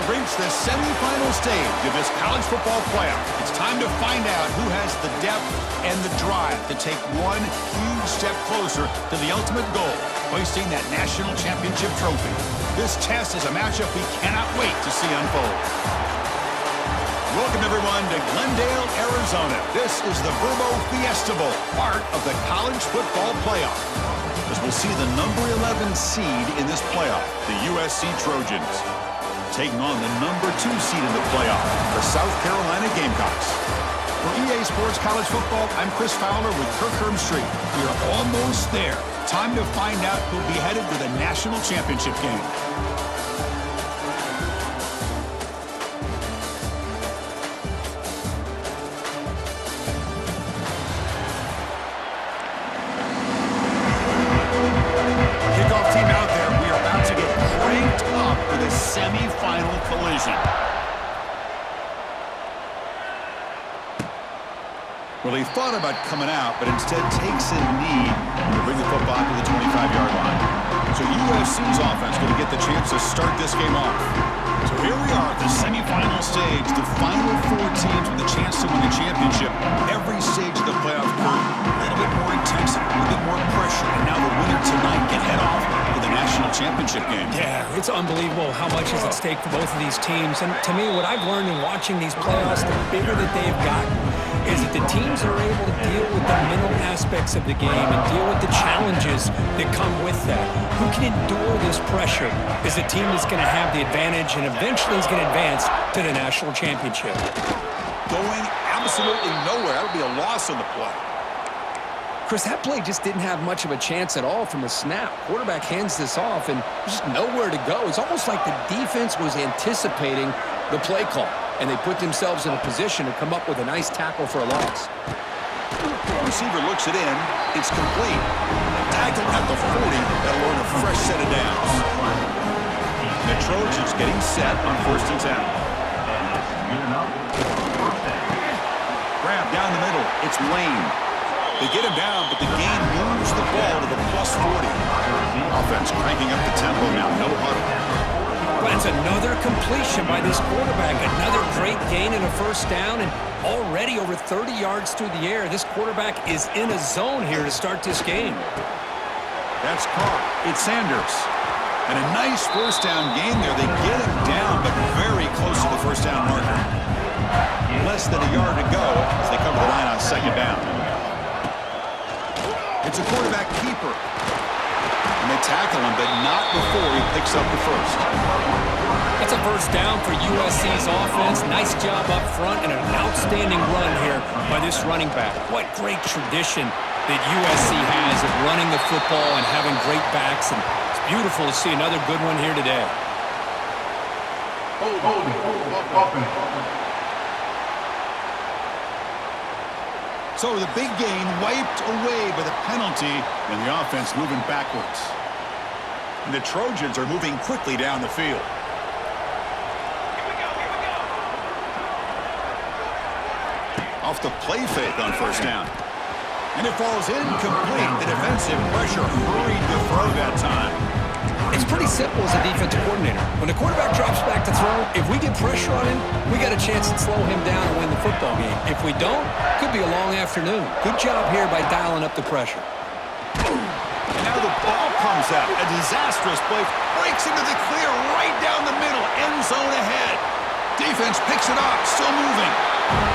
have reached the semifinal stage of this college football playoff. It's time to find out who has the depth and the drive to take one huge step closer to the ultimate goal, hoisting that national championship trophy. This test is a matchup we cannot wait to see unfold. Welcome, everyone, to Glendale, Arizona. This is the Verbo Fiesta Bowl, part of the college football playoff, as we'll see the number 11 seed in this playoff, the USC Trojans, taking on the number 2 seed in the playoff, the South Carolina Gamecocks. For EA Sports College Football, I'm Chris Fowler with Kirk Street. We are almost there. Time to find out who'll be headed to the national championship game. Semi-final collision. Well, he thought about coming out, but instead takes a knee to bring the football to the 25-yard line. So USC's offense going to get the chance to start this game off. So here we are at the semi-final stage, the final 4 teams with a chance to win the championship. Every stage of the playoff curve, a little bit more intensity, a little bit more pressure, and now the winner tonight can head off to the national championship game. Yeah, it's unbelievable how much is at stake for both of these teams. And to me, what I've learned in watching these playoffs, the bigger that they've gotten, is that the teams are able to deal with the mental aspects of the game and deal with the challenges that come with that. Who can endure this pressure is the team that's going to have the advantage and eventually is going to advance to the national championship. Going absolutely nowhere. That would be a loss on the play. Chris, that play just didn't have much of a chance at all from the snap. Quarterback hands this off, and there's just nowhere to go. It's almost like the defense was anticipating the play call, and they put themselves in a position to come up with a nice tackle for a loss. Receiver looks it in. It's complete. Tackled at the 40. That'll earn a fresh set of downs. The Trojans getting set on 1st and 10. Grab down the middle. It's Lane. They get him down, but the gain moves the ball to the plus 40. Offense cranking up the tempo now. No huddle. But it's another completion by this quarterback. Another great gain and a 1st down, and already over 30 yards through the air. This quarterback is in a zone here to start this game. That's caught. It's Sanders. And a nice 1st down gain there. They get him down, but very close to the 1st down marker. Less than a yard to go as they cover the line on 2nd down. It's a quarterback keeper. And they tackle him, but not before he picks up the 1st. That's a 1st down for USC's offense. Nice job up front and an outstanding run here by this running back. What great tradition that USC has of running the football and having great backs. And it's beautiful to see another good one here today. So the big gain wiped away by the penalty, and the offense moving backwards. And the Trojans are moving quickly down the field. Off the play fake on 1st down. And it falls incomplete. The defensive pressure hurried to throw that time. It's pretty simple as a defensive coordinator. When the quarterback drops back to throw, if we get pressure on him, we got a chance to slow him down and win the football game. If we don't, it could be a long afternoon. Good job here by dialing up the pressure. And now the ball comes out. A disastrous play breaks into the clear right down the middle. End zone ahead. Defense picks it up. Still moving.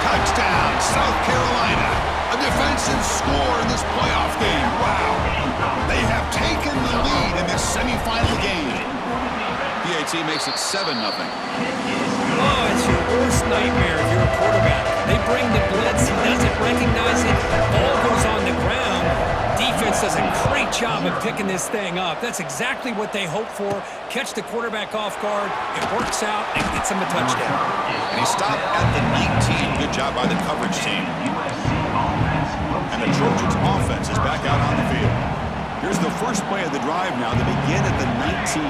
Touchdown, South Carolina. A defensive score in this playoff game. Wow. They have taken the lead in this semifinal game. PAT makes it 7-0. Oh, it's your worst nightmare if you're a quarterback. They bring the blitz. He doesn't recognize it. Ball goes on the ground. Defense does a great job of picking this thing up. That's exactly what they hope for. Catch the quarterback off guard. It works out and gets him a touchdown. And he stopped at the 19. Good job by the coverage team. And the Trojans offense is back out on the field. Here's the first play of the drive now. They begin at the 19.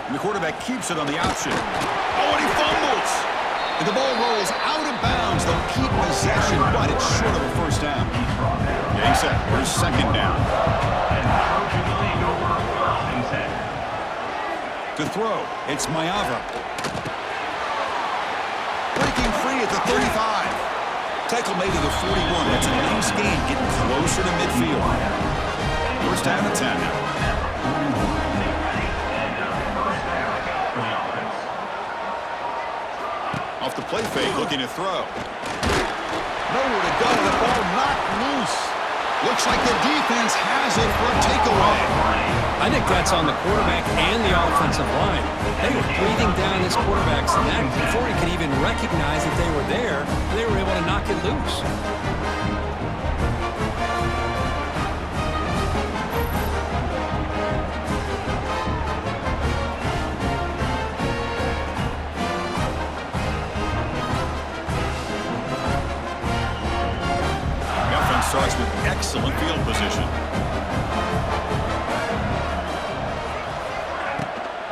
And the quarterback keeps it on the option. Oh, and he fumbles. And the ball rolls out of bounds. They'll keep possession, but it's short of a 1st down. Getting set for his 2nd down. To throw, it's Maeva. Breaking free at the 35. Tackle made to the 41. That's a nice gain, getting closer to midfield. First down and 10 now. Off the play fake, looking to throw. Nowhere to go, the ball knocked loose. Looks like the defense has it for a takeaway. I think that's on the quarterback and the offensive line. They were breathing down this quarterback's neck before he could even recognize that they were there. They were able to knock it loose. Starts with excellent field position.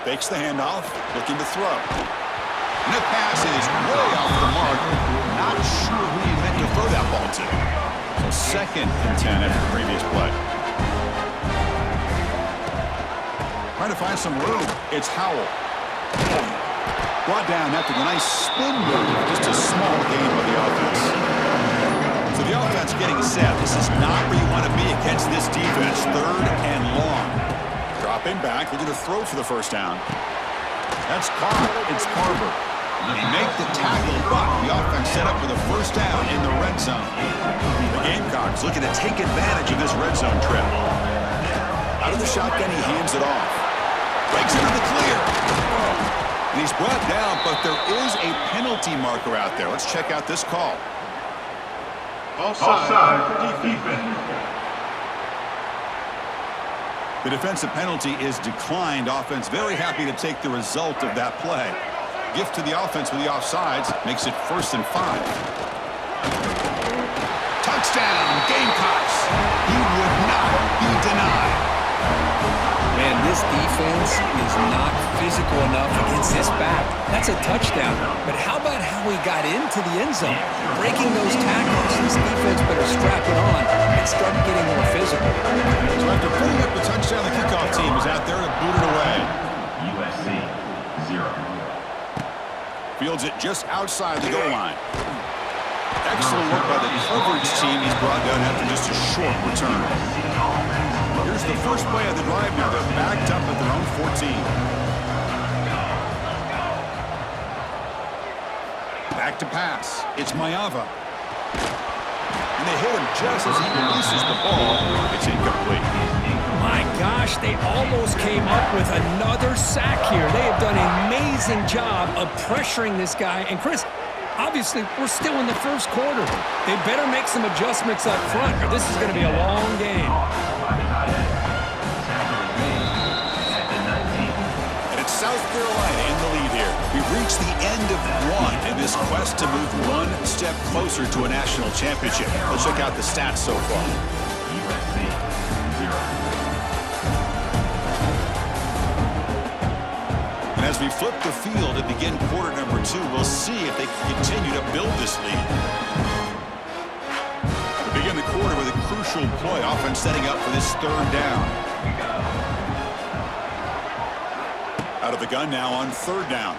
Fakes the handoff, looking to throw. And the pass is way off the mark. Not sure who he meant to throw that ball to. So 2nd and 10 after the previous play. Trying to find some room. It's Howell. Brought down after the nice spin move. Just a small gain by the offense. So the offense getting set. This is not where you want to be against this defense. 3rd and long. Dropping back, looking to throw for the first down. That's caught. It's Carver. They make the tackle, but the offense set up for the first down in the red zone. The Gamecocks looking to take advantage of this red zone trip. Out of the shotgun, he hands it off. Breaks into the clear. And he's brought down, but there is a penalty marker out there. Let's check out this call. Offside, defense. The defensive penalty is declined. Offense very happy to take the result of that play. Gift to the offense with the offsides makes it 1st and 5. Touchdown, Gamecocks. He would not be denied. Man, this defense is not physical enough against this back. That's a touchdown. But how about how he got into the end zone? Breaking those tackles. This defense better strap it on and start getting more physical. So after putting up the touchdown, the kickoff team is out there to boot it away. USC 0. Fields it just outside the goal line. Excellent work by the coverage team. He's brought down after just a short return. Here's the first play of the drive now. They're backed up at their own 14. Back to pass. It's Maeva. And they hit him just as he releases the ball. It's incomplete. My gosh, they almost came up with another sack here. They have done an amazing job of pressuring this guy. And Chris, obviously, we're still in the first quarter. They better make some adjustments up front, or this is going to be a long game. And it's South Carolina in the lead here. We've reached the end of one in this quest to move one step closer to a national championship. Let's check out the stats so far. USC 0. And as we flip the field and begin quarter number 2, we'll see if they can continue to build this lead. We begin the quarter with a crucial play. Offense setting up for this 3rd down. Out of the gun now on 3rd down.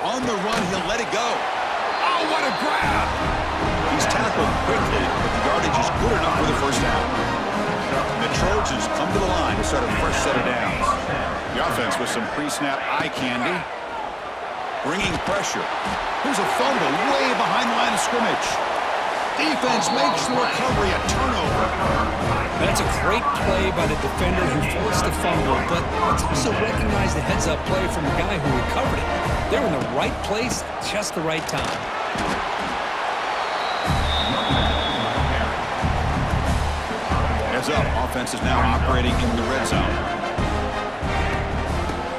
On the run, he'll let it go. Oh, what a grab! He's tackled quickly, but the yardage is good enough for the first down. And the Trojans come to the line to start a fresh set of downs. The offense with some pre-snap eye candy. Bringing pressure. Here's a fumble way behind the line of scrimmage. Defense makes the recovery a turnover. That's a great play by the defender who forced the fumble, but let's also recognize the heads-up play from the guy who recovered it. They're in the right place at just the right time. Heads up, offense is now operating in the red zone.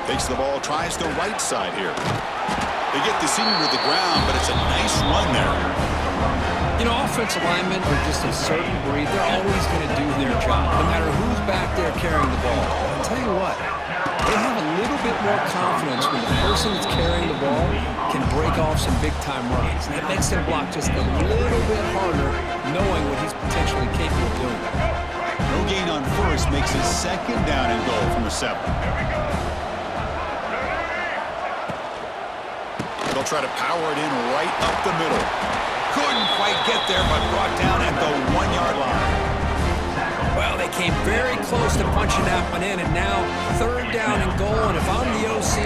Takes the ball, tries the right side here. They get the senior to the ground, but it's a nice run there. You know, offensive linemen are just a certain breed. They're always going to do their job, no matter who's back there carrying the ball. I'll tell you what, they have a little bit more confidence when the person that's carrying the ball can break off some big-time runs. That makes them block just a little bit harder, knowing what he's potentially capable of doing. No gain on first makes it second down and goal from the 7. They'll try to power it in right up the middle. Couldn't quite get there, but brought down at the 1-yard line. Well, they came very close to punching that one in, and now 3rd down and goal. And if I'm the OC,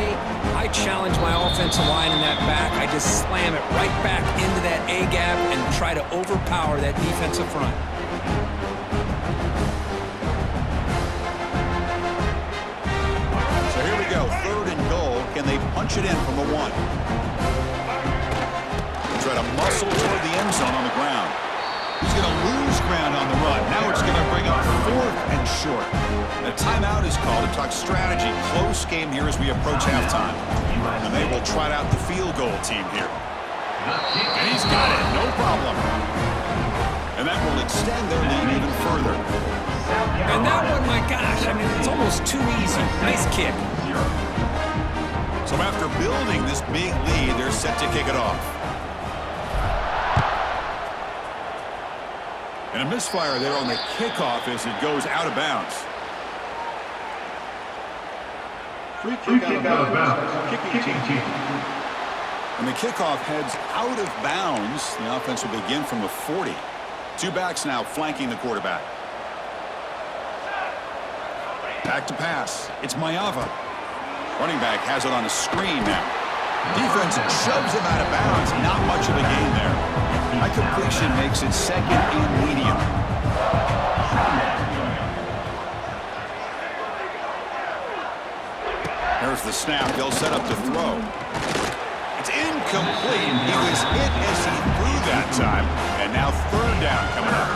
I challenge my offensive line in that back. I just slam it right back into that A-gap and try to overpower that defensive front. So here we go, 3rd and goal. Can they punch it in from the 1? Try to muscle toward the end zone on the ground. He's going to lose ground on the run. Now it's going to bring up 4th and short. A timeout is called to talk strategy. Close game here as we approach halftime. And they will trot out the field goal team here. And he's got it, no problem. And that will extend their lead even further. And that one, my gosh, I mean, it's almost too easy. Nice kick. So after building this big lead, they're set to kick it off. And a misfire there on the kickoff as it goes out of bounds. Free kick out of bounds. Kicking team. And the kickoff heads out of bounds. The offense will begin from the 40. 2 backs now flanking the quarterback. Back to pass. It's Mayava. Running back has it on a screen now. Defense shoves him out of bounds. Not much of a gain there. High completion makes it 2nd and medium. There's the snap. They'll set up to throw. It's incomplete. He was hit as he threw that time. And now 3rd down coming up.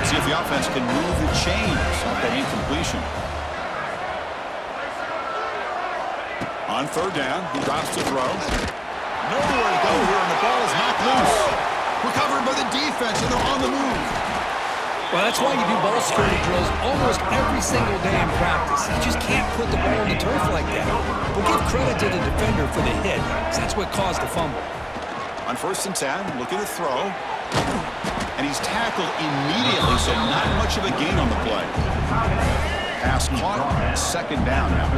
See if the offense can move the chains off that incompletion. On 3rd down, he drops to throw. Nowhere to go here, and the ball is knocked loose. Recovered by the defense, and they're on the move. Well, that's why you do ball security drills almost every single day in practice. You just can't put the ball on the turf like that. But give credit to the defender for the hit, because that's what caused the fumble. On 1st and 10, looking to throw. And he's tackled immediately, so not much of a gain on the play. Pass caught, 2nd down now.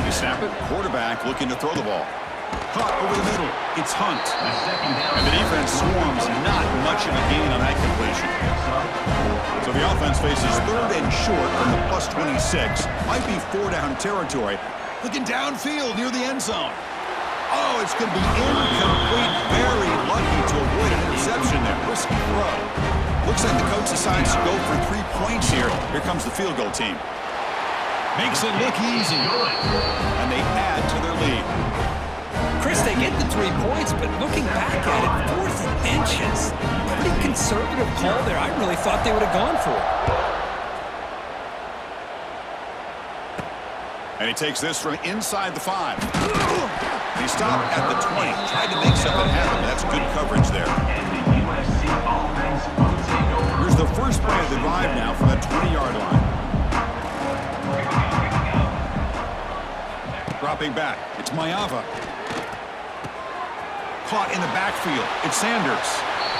You snap it, quarterback looking to throw the ball. Caught over the middle, it's Hunt. And the defense swarms, not much of a gain on that completion. So the offense faces 3rd and short from the +26. Might be 4-down territory. Looking downfield near the end zone. Oh, it's going to be incomplete. Very lucky to avoid an interception there. Risky throw. Looks like the coach decides to go for 3 points here. Here comes the field goal team. Makes it look easy. And they add to their lead. Chris, they get the 3 points, but looking back at it, 4th and inches. Pretty conservative call there. I really thought they would have gone for it. And he takes this from inside the 5. He stopped at the 20. Tried to make something happen. That's good coverage there. Here's the first play of the drive now from the 20-yard line. Dropping back. It's Mayava. Caught in the backfield. It's Sanders.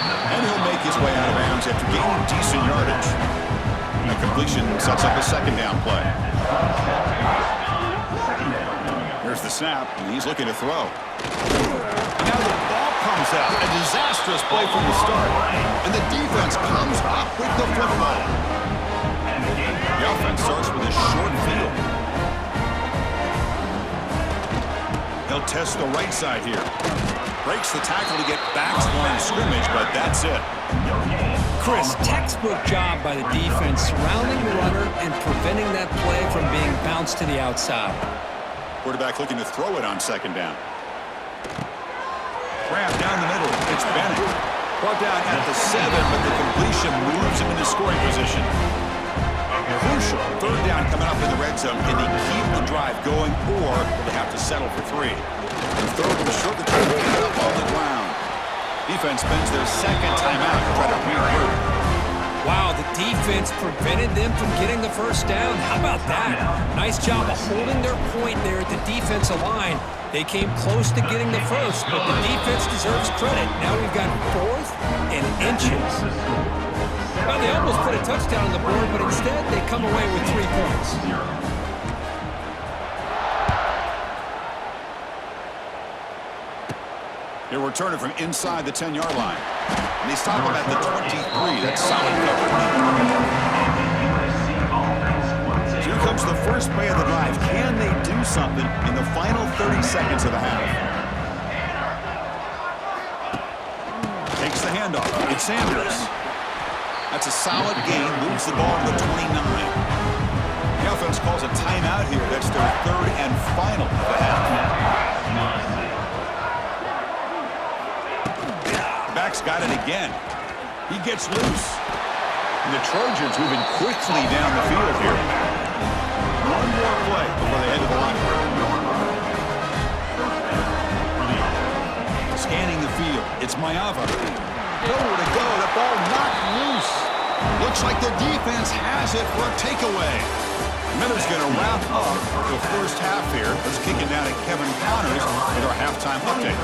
And he'll make his way out of bounds after gaining decent yardage. The completion sets up a 2nd down play. Here's the snap, and he's looking to throw. And now the ball comes out. A disastrous play from the start. And the defense comes up with the football. The offense starts with a short field. He'll test the right side here. Breaks the tackle to get back to the line of scrimmage, but that's it. Chris, textbook job by the defense surrounding the runner and preventing that play from being bounced to the outside. Quarterback looking to throw it on 2nd down. Grab down the middle. It's Bennett. Brought down at the 7, but the completion moves him into scoring position. Crucial 3rd down coming up in the red zone. Can they keep the drive going, or will they have to settle for 3? And 3rd and short, the try to get it up on the ground. Defense spends their 2nd timeout to try to regroup. Wow, the defense prevented them from getting the 1st down. How about that? Nice job of holding their point there at the defensive line. They came close to getting the 1st, but the defense deserves credit. Now we've got 4th and inches. Well, they almost put a touchdown on the board, but instead they come away with 3 points. They're returning from inside the 10-yard line. And they stop him at the 23. That's solid coverage. Here comes the first play of the drive. Can they do something in the final 30 seconds of the half? Takes the handoff. It's Sanders. That's a solid gain. Moves the ball to the 29. The offense calls a timeout here. That's their third and final of the half. Back's got it again. He gets loose. And the Trojans moving quickly down the field here. One more play before they head to the locker room. Scanning the field. It's Mayava. Nowhere to go. The ball knocked loose. Looks like the defense has it for a takeaway. Miller's going to wrap up the first half here. Let's kick it down to Kevin Connors with our halftime update.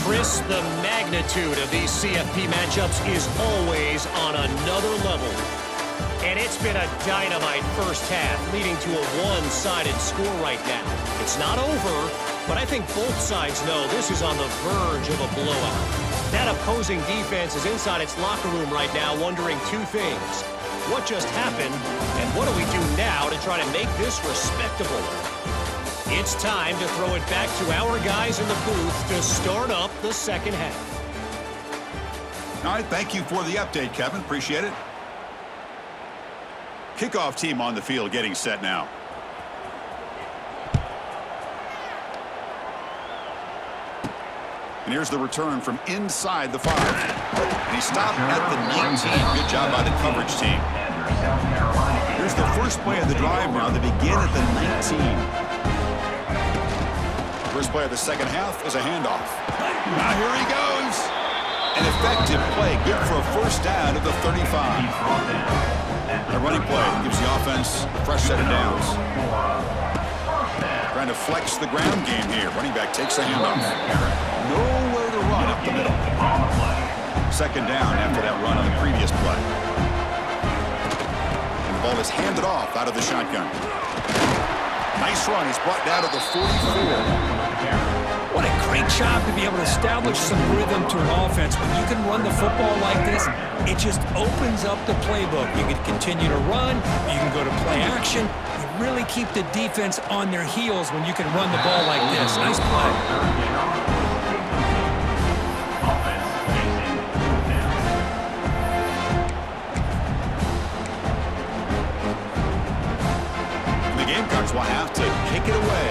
Chris, the magnitude of these CFP matchups is always on another level. And it's been a dynamite first half, leading to a one-sided score right now. It's not over, but I think both sides know this is on the verge of a blowout. That opposing defense is inside its locker room right now wondering 2 things. What just happened, and what do we do now to try to make this respectable? It's time to throw it back to our guys in the booth to start up the second half. All right, thank you for the update, Kevin. Appreciate it. Kickoff team on the field getting set now. And here's the return from inside the 5. And he stopped at the 19. Good job by the coverage team. Here's the first play of the drive now. They begin at the 19. First play of the second half is a handoff. Now here he goes. An effective play. Good for a first down at the 35. A running play gives the offense a fresh set of downs. Trying to flex the ground game here. Running back takes a handoff. Nowhere to run up the middle. Second down after that run on the previous play. And the ball is handed off out of the shotgun. Nice run. He's brought down to the 44. What a great job to be able to establish some rhythm to an offense. When you can run the football like this, it just opens up the playbook. You can continue to run. You can go to play action. You really keep the defense on their heels when you can run the ball like this. Nice play. Will have to kick it away.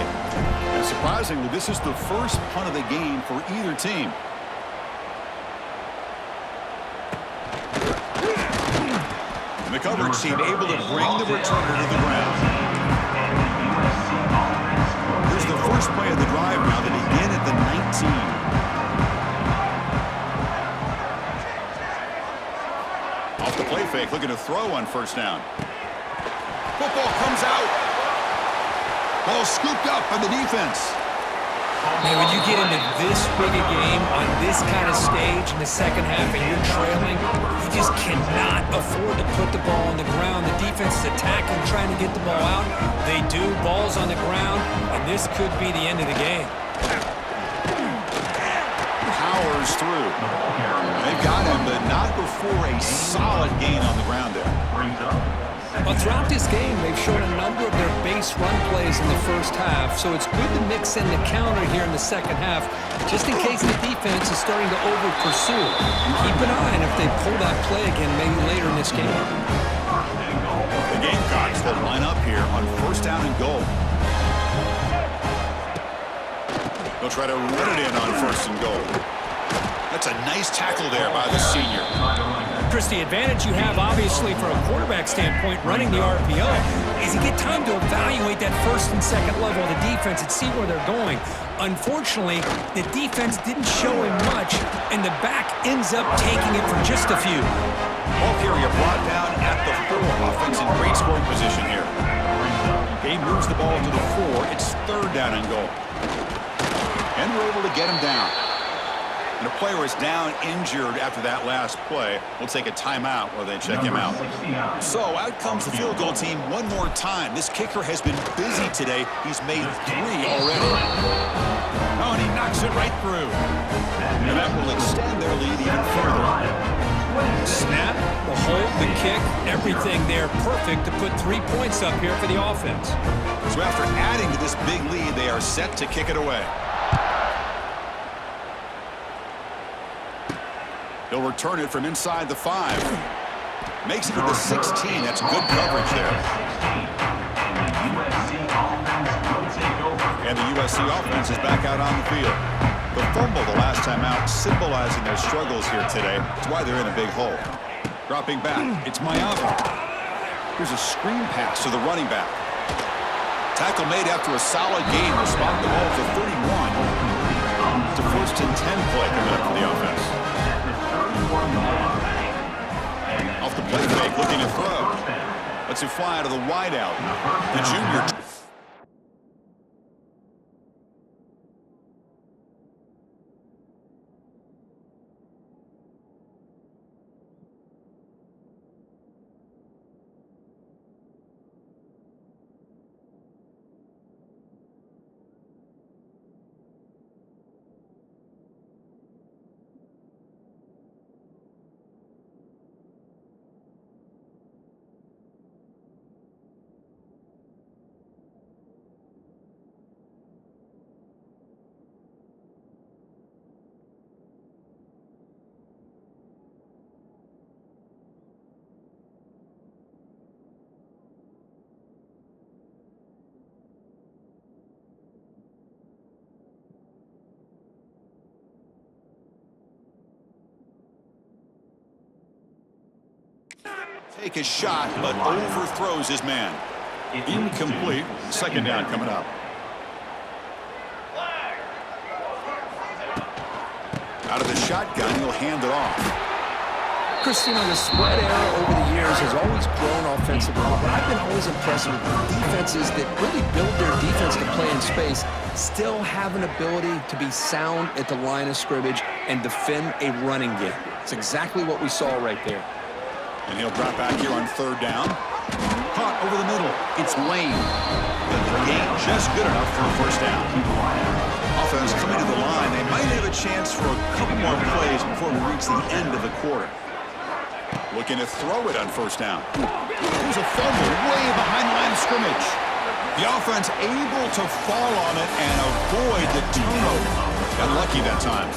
And surprisingly, this is the first punt of the game for either team. And the coverage team able to bring the returner to the ground. Here's the first play of the drive now. They begin at the 19. Off the play fake, looking to throw on first down. Football comes out. Ball scooped up by the defense. Man, when you get into this big a game on this kind of stage in the second half and you're trailing, you just cannot afford to put the ball on the ground. The defense is attacking, trying to get the ball out. They do. Ball's on the ground, and this could be the end of the game. Powers through. They've got him, but not before a solid gain on the ground there. Well, throughout this game, they've shown a number of their base run plays in the first half, so it's good to mix in the counter here in the second half, just in case the defense is starting to over-pursue. Keep an eye on if they pull that play again maybe later in this game. The Gamecocks will line up here on first down and goal. They'll try to run it in on first and goal. That's a nice tackle there by the senior. Chris, the advantage you have, obviously, from a quarterback standpoint, running the RPO, is you get time to evaluate that first and second level of the defense and see where they're going. Unfortunately, the defense didn't show him much, and the back ends up taking it for just a few. Ball carrier brought down at the 4. Offense in great scoring position here. Game moves the ball to the 4. It's third down and goal. And we're able to get him down. And a player is down injured after that last play. We'll take a timeout while they check him out. So out comes the field goal team one more time. This kicker has been busy today. He's made 3 already. Oh, and he knocks it right through. And that will extend their lead even further. Snap, the hold, the kick, everything there perfect to put 3 points up here for the offense. So after adding to this big lead, they are set to kick it away. He'll return it from inside the 5. Makes it to the 16. That's good coverage there. And the USC offense is back out on the field. The fumble the last time out, symbolizing their struggles here today. That's why they're in a big hole. Dropping back, it's Mayava. Here's a screen pass to the running back. Tackle made after a solid game to spot the ball for 31. It's a 1st and 10 play coming up for the offense. Off the play fake, looking to throw. Lets it fly out of the wideout. The junior. Take a shot, but overthrows his man. Incomplete. 2nd down coming up. Out of the shotgun, he'll hand it off. Christine, the spread era over the years has always grown offensively, but I've been always impressed with defenses that really build their defense to play in space, still have an ability to be sound at the line of scrimmage and defend a running game. It's exactly what we saw right there. And he'll drop back here on 3rd down. Caught over the middle. It's Lane. But the gain just good enough for a 1st down. Offense coming to the line. They might have a chance for a couple more plays before we reach the end of the quarter. Looking to throw it on 1st down. There's a fumble way behind the line of scrimmage. The offense able to fall on it and avoid the turnover. Got lucky that time.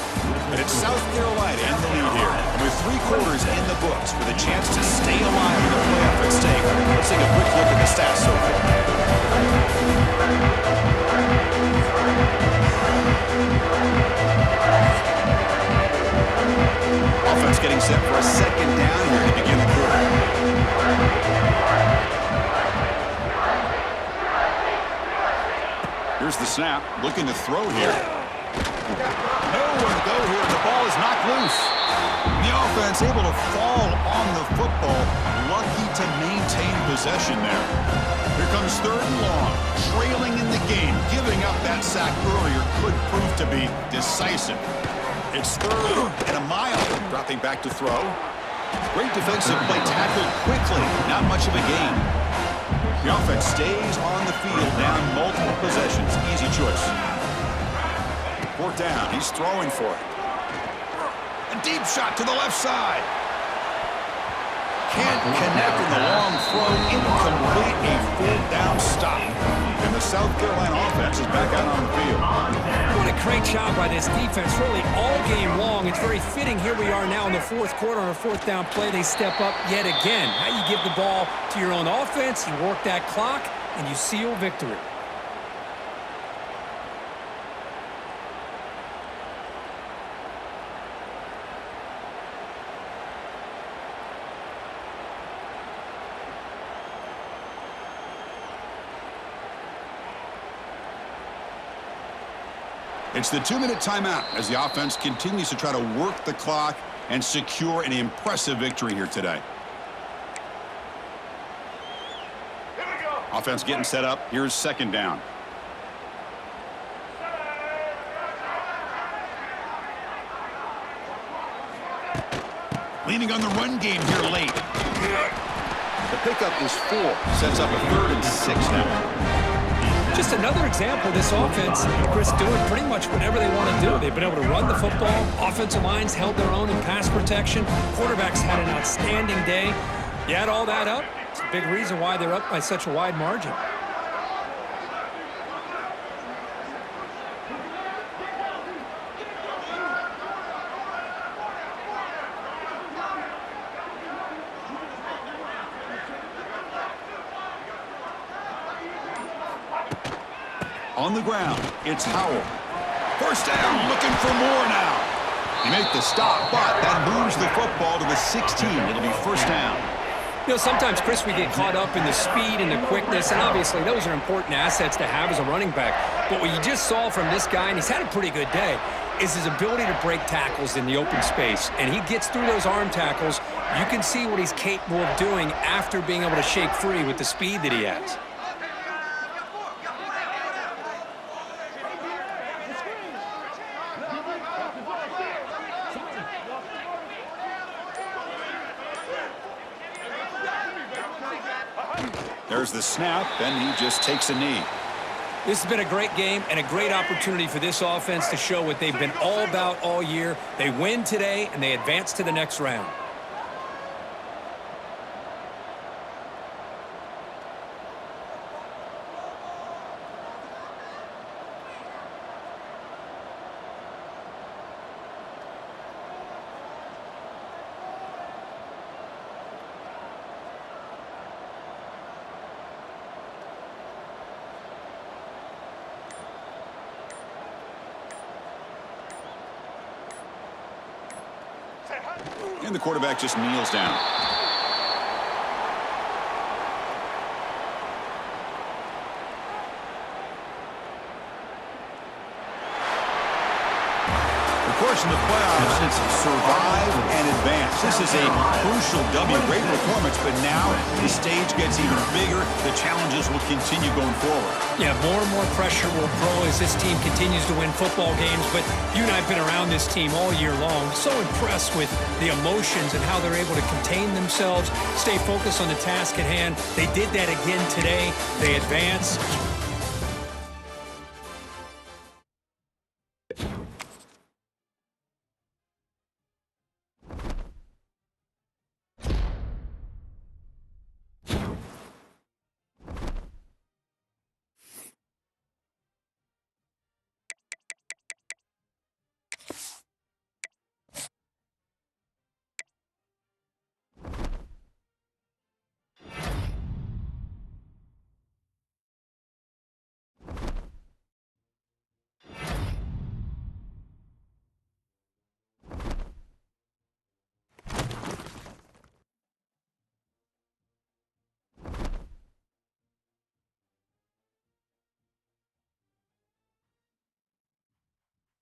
But it's South Carolina in the lead here. And with 3 quarters in the books with a chance to stay alive with a playoff at stake, let's take a quick look at the stats so far. Offense getting set for a 2nd down here to begin the quarter. Here's the snap. Looking to throw here. Nowhere to go here. The ball is knocked loose. The offense able to fall on the football. Lucky to maintain possession there. Here comes 3rd and long. Trailing in the game. Giving up that sack earlier could prove to be decisive. It's 3rd and a mile. Dropping back to throw. Great defensive play. Tackled quickly. Not much of a gain. The offense stays on the field. Down multiple possessions. Easy choice. 4th down. He's throwing for it. A deep shot to the left side. Can't connect in the long throw. Incomplete. A 4th down stop. And the South Carolina offense is back out on the field. What a great job by this defense, really all game long. It's very fitting. Here we are now in the 4th quarter on a 4th down play. They step up yet again. How you give the ball to your own offense, you work that clock, and you seal victory. It's the 2-minute timeout as the offense continues to try to work the clock and secure an impressive victory here today. Here we go. Offense getting set up. Here's 2nd down. leaning on the run game here late. The pickup is 4. Sets up a 3rd and 6 now. Just another example of this offense, Chris, doing pretty much whatever they want to do. They've been able to run the football. Offensive lines held their own in pass protection. Quarterbacks had an outstanding day. You add all that up, it's a big reason why they're up by such a wide margin. On the ground, it's Howell. First down, looking for more now. He made the stop, but that moves the football to the 16. It'll be first down. You know, sometimes, Chris, we get caught up in the speed and the quickness, and obviously those are important assets to have as a running back. But what you just saw from this guy, and he's had a pretty good day, is his ability to break tackles in the open space. And he gets through those arm tackles. You can see what he's capable of doing after being able to shake free with the speed that he has. There's the snap, and he just takes a knee. This has been a great game and a great opportunity for this offense to show what they've been all about all year. They win today, and they advance to the next round. And the quarterback just kneels down. Of course, in the playoffs, it's survive and advance. This is a crucial W. Great performance, but now the stage gets even bigger. The challenges will continue going forward. Yeah, more and more pressure will grow as this team continues to win football games. But you and I have been around this team all year long. So impressed with the emotions and how they're able to contain themselves, stay focused on the task at hand. They did that again today. They advance.